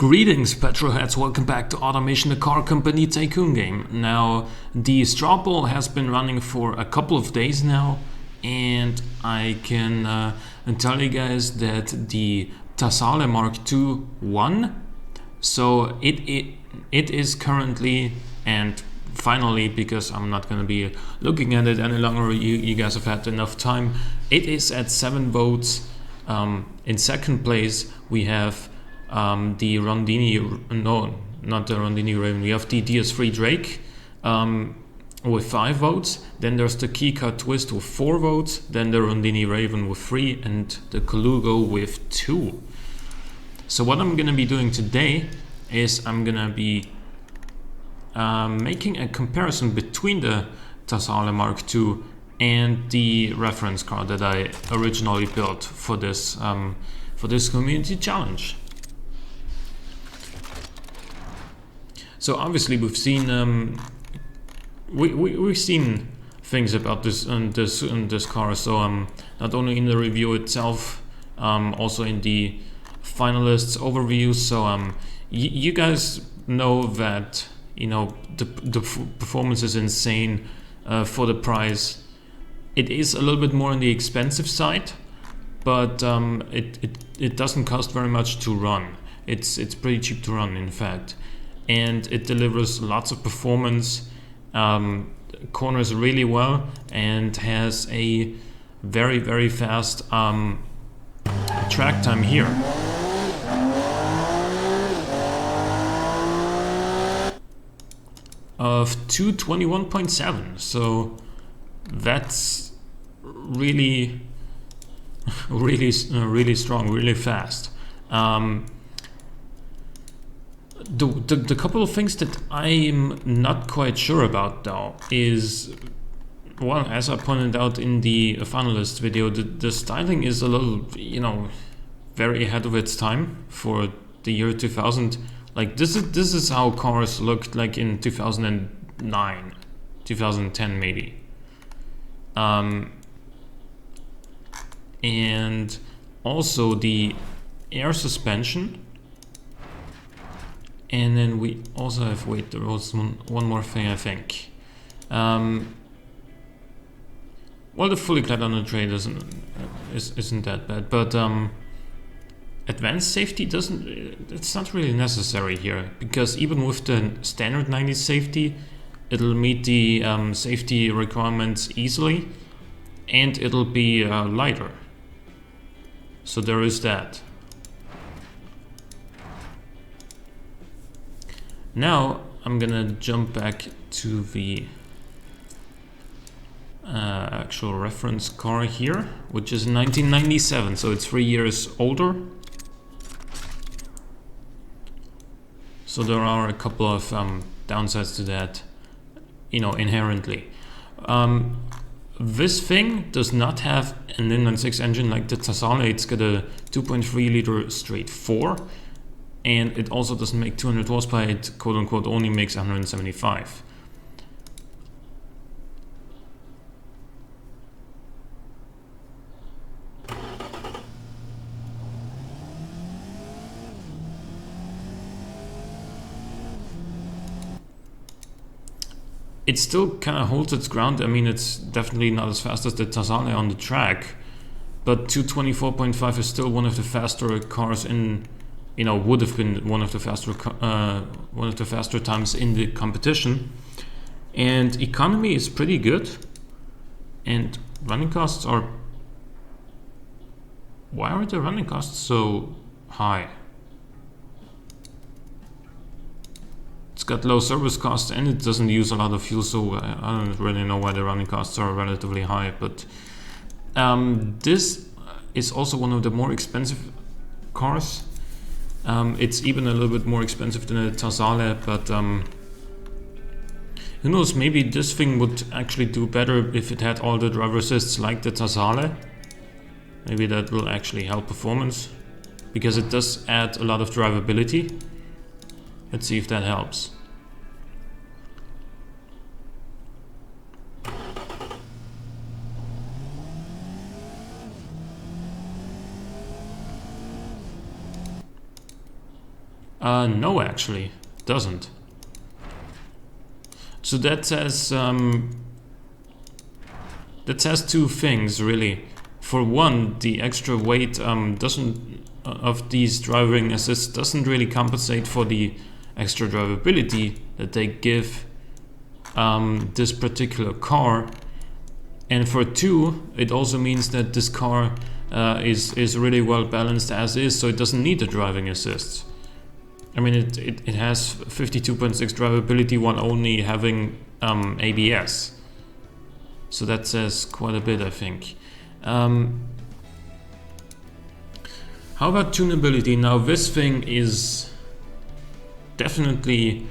Greetings, petrolheads, welcome back to Automation, the car company tycoon game. Now, the straw poll has been running for a couple of days now, and I can tell you guys that the Tassale Mark II won. So it is currently, and finally, because I'm not going to be looking at it any longer, you guys have had enough time, it is at 7 votes. In second place, we have the Rondini, no, not the Rondini Raven, we have the DS3 Drake with 5 votes. Then there's the Keycut Twist with 4 votes. Then the Rondini Raven with 3 and the Colugo with 2. So what I'm gonna be doing today is I'm gonna be making a comparison between the Tassale Mark II and the reference car that I originally built for this community challenge. So obviously we've seen we've seen things about this car. So not only in the review itself, also in the finalists overview. So you guys know that the performance is insane for the price. It is a little bit more on the expensive side, but it doesn't cost very much to run. It's pretty cheap to run, in fact. And it delivers lots of performance, corners really well, and has a very, very fast track time here. Of 2:21.7, so that's really strong, really fast. The couple of things that I'm not quite sure about though is, well, as I pointed out in the finalist video, the styling is a little, very ahead of its time for the year 2000. Like this is how cars looked like in 2009, 2010 maybe. And also the air suspension. And then we also have, wait, there was one more thing, I think. Well, the fully clad on the tray isn't that bad, but advanced safety it's not really necessary here, because even with the standard 90 safety, it'll meet the safety requirements easily, and it'll be lighter. So there is that. Now I'm gonna jump back to the actual reference car here, which is 1997, so it's 3 years older. So there are a couple of downsides to that, inherently. This thing does not have an inline-6 engine like the Tassale. It's got a 2.3 liter straight 4. And it also doesn't make 200 horsepower, it quote-unquote only makes 175. It still kind of holds its ground. I mean, it's definitely not as fast as the Tassale on the track, but 224.5 is still one of the faster cars in, would have been one of the faster times in the competition. And economy is pretty good, and running costs are, why are the running costs so high? It's got low service costs and it doesn't use a lot of fuel, so I don't really know why the running costs are relatively high. But this is also one of the more expensive cars. It's even a little bit more expensive than the Tassale, but who knows, maybe this thing would actually do better if it had all the driver assists like the Tassale. Maybe that will actually help performance, because it does add a lot of drivability. Let's see if that helps. No, actually, doesn't. So that says two things really. For one, the extra weight of these driving assists doesn't really compensate for the extra drivability that they give this particular car. And for two, it also means that this car is really well balanced as is, so it doesn't need the driving assists. I mean, it has 52.6 drivability while only having ABS. So that says quite a bit, I think. How about tunability? Now this thing is definitely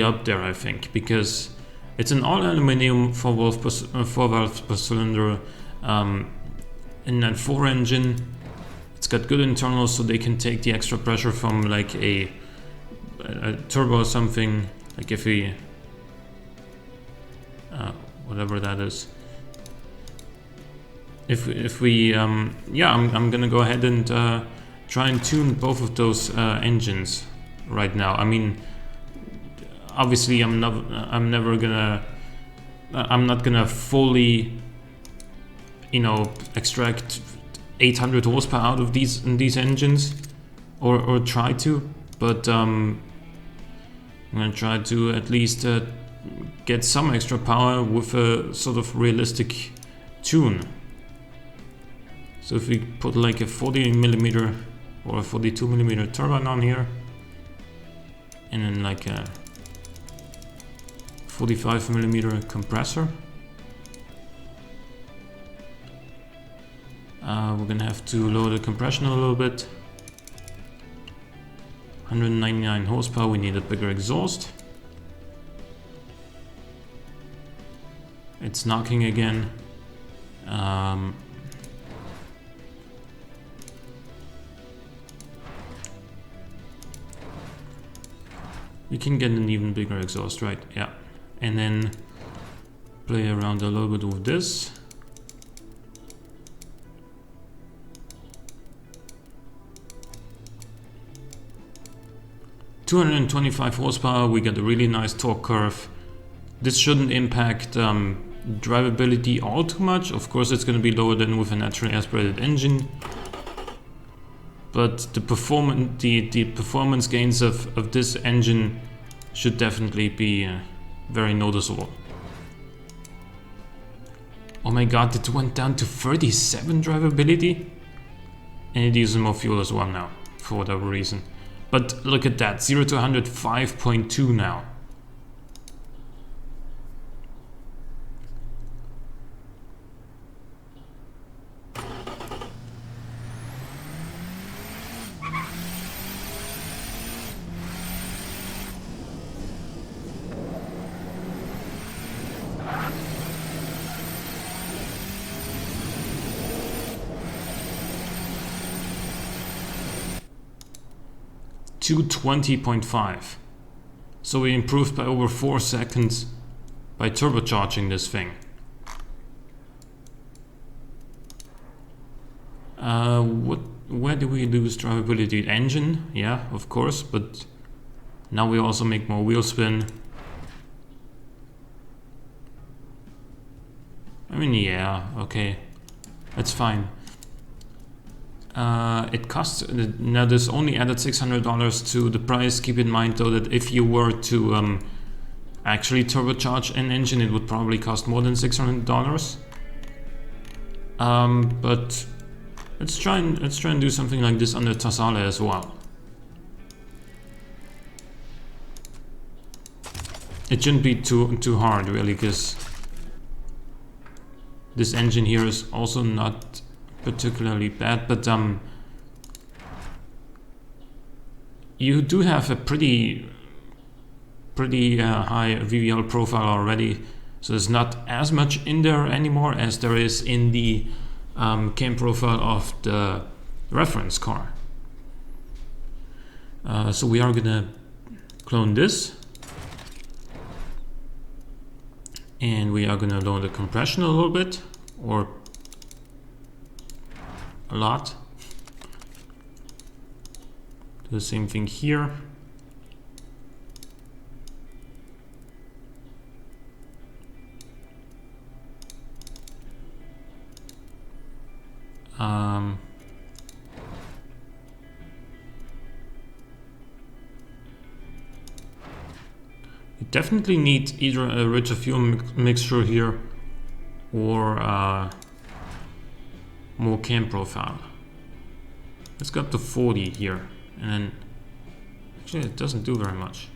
up there, I think, because it's an all aluminum 4 valves per cylinder inline 4 engine. It's got good internals, so they can take the extra pressure from like a turbo or something, like if we whatever that is. If we yeah, I'm gonna go ahead and try and tune both of those engines right now. I mean, obviously I'm not gonna fully, you know, extract 800 horsepower out of these engines, or try to, but I'm gonna try to at least get some extra power with a sort of realistic tune. So if we put like a 40mm or a 42mm turbine on here, and then like a 45mm compressor, we're gonna have to lower the compression a little bit. 199 horsepower, we need a bigger exhaust. It's knocking again. We can get an even bigger exhaust, right? Yeah. And then play around a little bit with this. .225 horsepower, we get a really nice torque curve. This shouldn't impact drivability all too much. Of course, it's going to be lower than with a naturally aspirated engine, but the performance gains of this engine should definitely be very noticeable. Oh my god, it went down to 37 drivability, and it uses more fuel as well now, for whatever reason. But look at that, 0 to 100, 5.2 now. To 20.5. So we improved by over 4 seconds by turbocharging this thing. Where do we lose drivability? Engine, yeah, of course, but now we also make more wheel spin. I mean, yeah, okay, that's fine. It costs, now this only added $600 to the price. Keep in mind though that if you were to actually turbocharge an engine, it would probably cost more than $600. But let's try and do something like this under Tassale as well. It shouldn't be too hard really, because this engine here is also not particularly bad, but you do have a pretty high VVL profile already, so there's not as much in there anymore as there is in the cam profile of the reference car. So we are gonna clone this, and we are gonna lower the compression a little bit, or a lot. Do the same thing here. You definitely need either a richer fuel mixture here or more cam profile. Let's go up to 40 here, and then actually it doesn't do very much.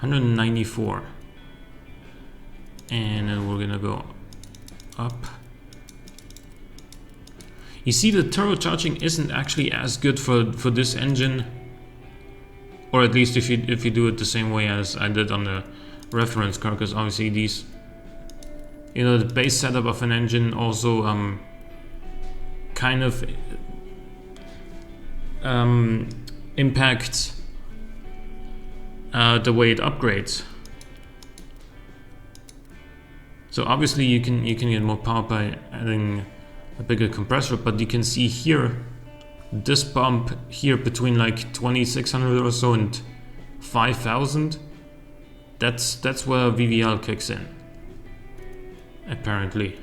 194, and then we're gonna go up. You see, the turbocharging isn't actually as good for this engine, or at least if you do it the same way as I did on the reference car, because obviously these, you know, the base setup of an engine also kind of impacts the way it upgrades. So obviously you can get more power by adding a bigger compressor, but you can see here this bump here between like 2600 or so and 5000. That's where VVL kicks in, apparently.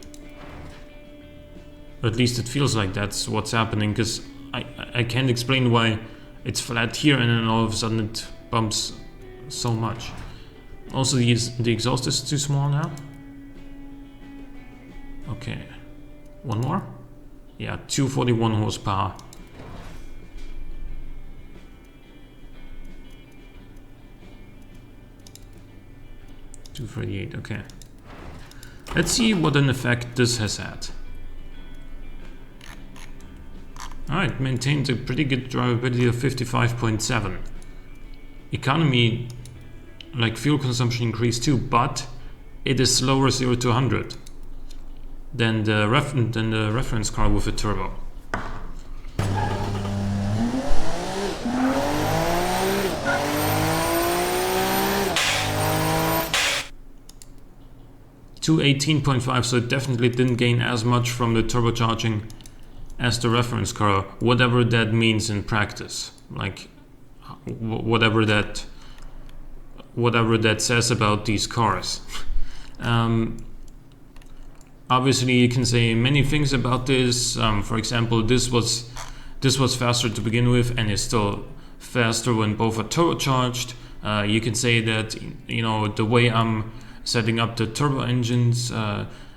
Or at least it feels like that's what's happening, because I can't explain why it's flat here and then all of a sudden it bumps so much. Also the exhaust is too small now. Okay, one more? Yeah, 241 horsepower. $238, okay. Let's see what an effect this has had. Alright, maintains a pretty good drivability of 55.7. Economy, like fuel consumption, increased too, but it is slower 0 to 100 than the reference car with a turbo. To 18.5, so it definitely didn't gain as much from the turbocharging as the reference car, whatever that means in practice. Like whatever that says about these cars. Obviously, you can say many things about this. For example, this was faster to begin with, and is still faster when both are turbocharged. You can say that, you know, the way I'm setting up the turbo engines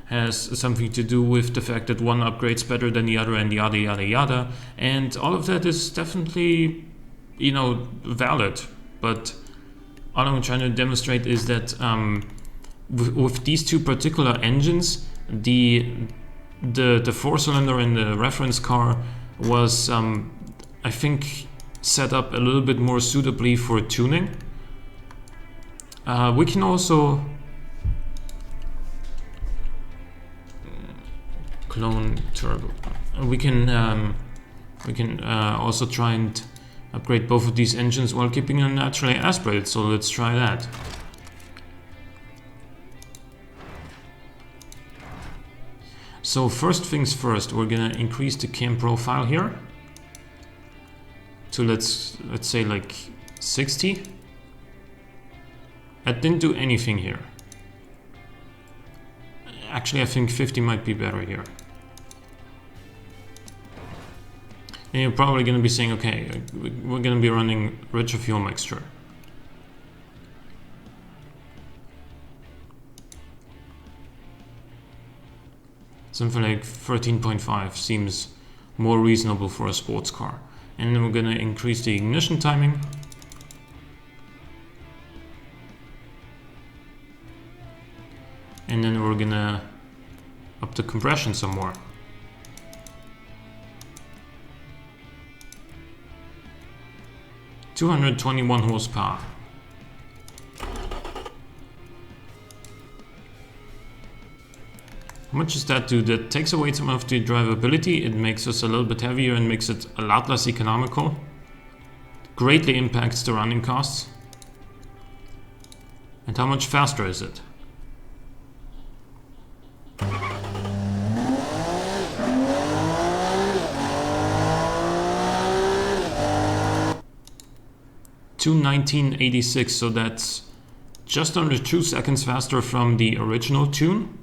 has something to do with the fact that one upgrades better than the other, and yada yada yada. And all of that is definitely, you know, valid. But all I'm trying to demonstrate is that with these two particular engines, the 4-cylinder in the reference car was I think set up a little bit more suitably for tuning. We can also clone turbo. We can also try and upgrade both of these engines while keeping them naturally aspirated. So let's try that. So first things first, we're gonna increase the cam profile here to let's say like 60. I didn't do anything here. Actually, I think 50 might be better here. And you're probably gonna be saying, okay, we're gonna be running richer fuel mixture. Something like 13.5 seems more reasonable for a sports car. And then we're gonna increase the ignition timing. And then we're gonna up the compression some more. (221 horsepower). How much does that do? That takes away some of the drivability. It makes us a little bit heavier and makes it a lot less economical. Greatly impacts the running costs. And how much faster is it? 2:19.86, so that's just under 2 seconds faster from the original tune.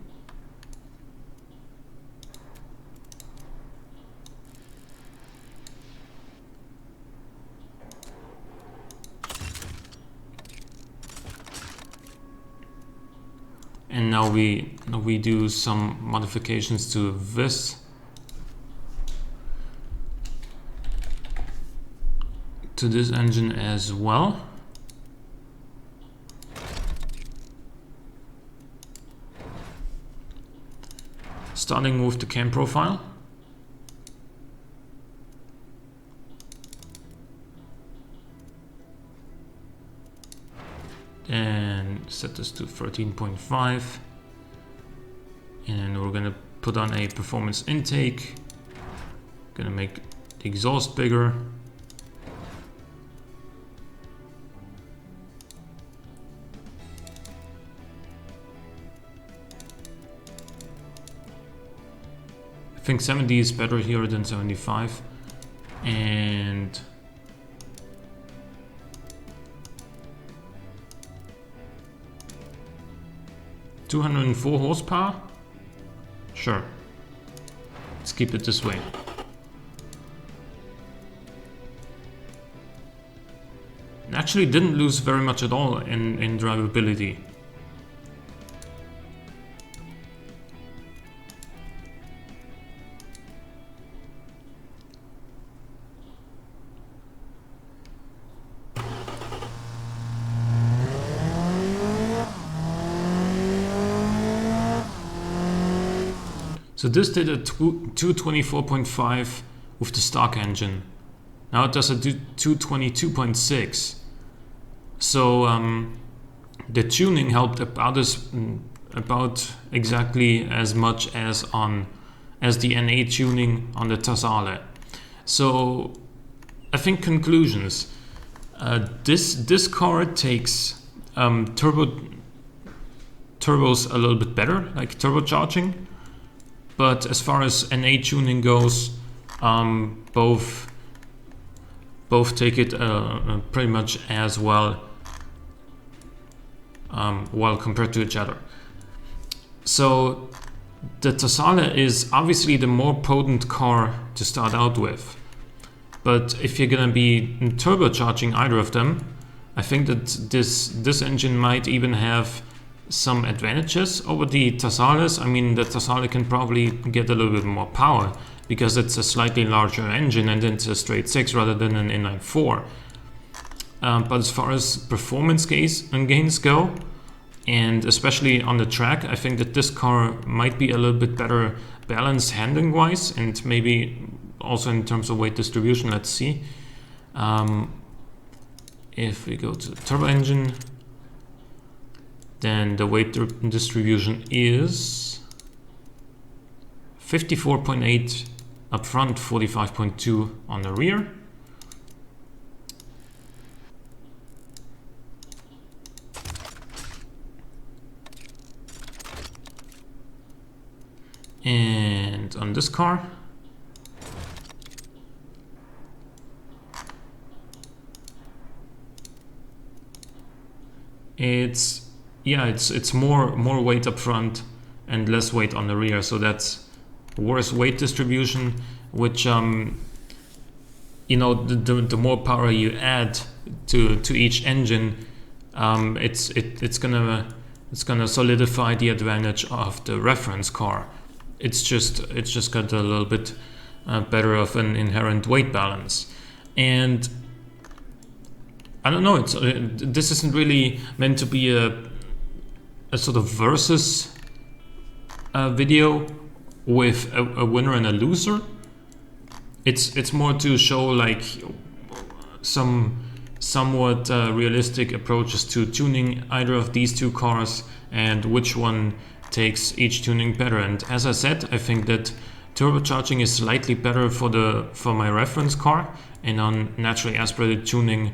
And now we do some modifications to this. To this engine as well. Starting with the cam profile. And set this to 13.5. And we're gonna put on a performance intake. Gonna make the exhaust bigger. I think 70 is better here than 75, and $204 horsepower. Sure, let's keep it this way. Actually, didn't lose very much at all in drivability. So this did a 224.5 with the stock engine. Now it does a 222.6. So the tuning helped about exactly as much as the NA tuning on the Tasale. So I think conclusions. This car takes turbos a little bit better, like turbocharging. But as far as NA tuning goes, both take it pretty much as well, compared to each other. So the Tasale is obviously the more potent car to start out with. But if you're gonna be turbocharging either of them, I think that this engine might even have some advantages over the Tasales. I mean, the Tasale can probably get a little bit more power because it's a slightly larger engine and it's a straight 6 rather than an inline 4. But as far as performance gains go, and especially on the track, I think that this car might be a little bit better balanced handling wise, and maybe also in terms of weight distribution. Let's see. If we go to the turbo engine, then the weight distribution is 54.8 up front, 45.2 on the rear. And on this car, it's more weight up front and less weight on the rear, so that's worse weight distribution, which the more power you add to each engine, it's gonna solidify the advantage of the reference car. It's just got a little bit better of an inherent weight balance. And I don't know, this isn't really meant to be a sort of versus video with a winner and a loser. It's more to show like somewhat realistic approaches to tuning either of these two cars and which one takes each tuning better. And as I said, I think that turbocharging is slightly better for my reference car, and on naturally aspirated tuning,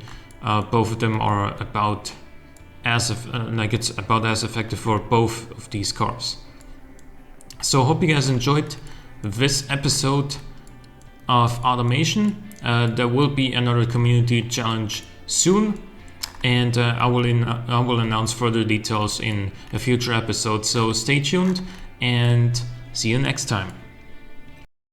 both of them are about it's about as effective for both of these cars. So hope you guys enjoyed this episode of automation. There will be another community challenge soon, and I will announce further details in a future episode. So stay tuned and see you next time.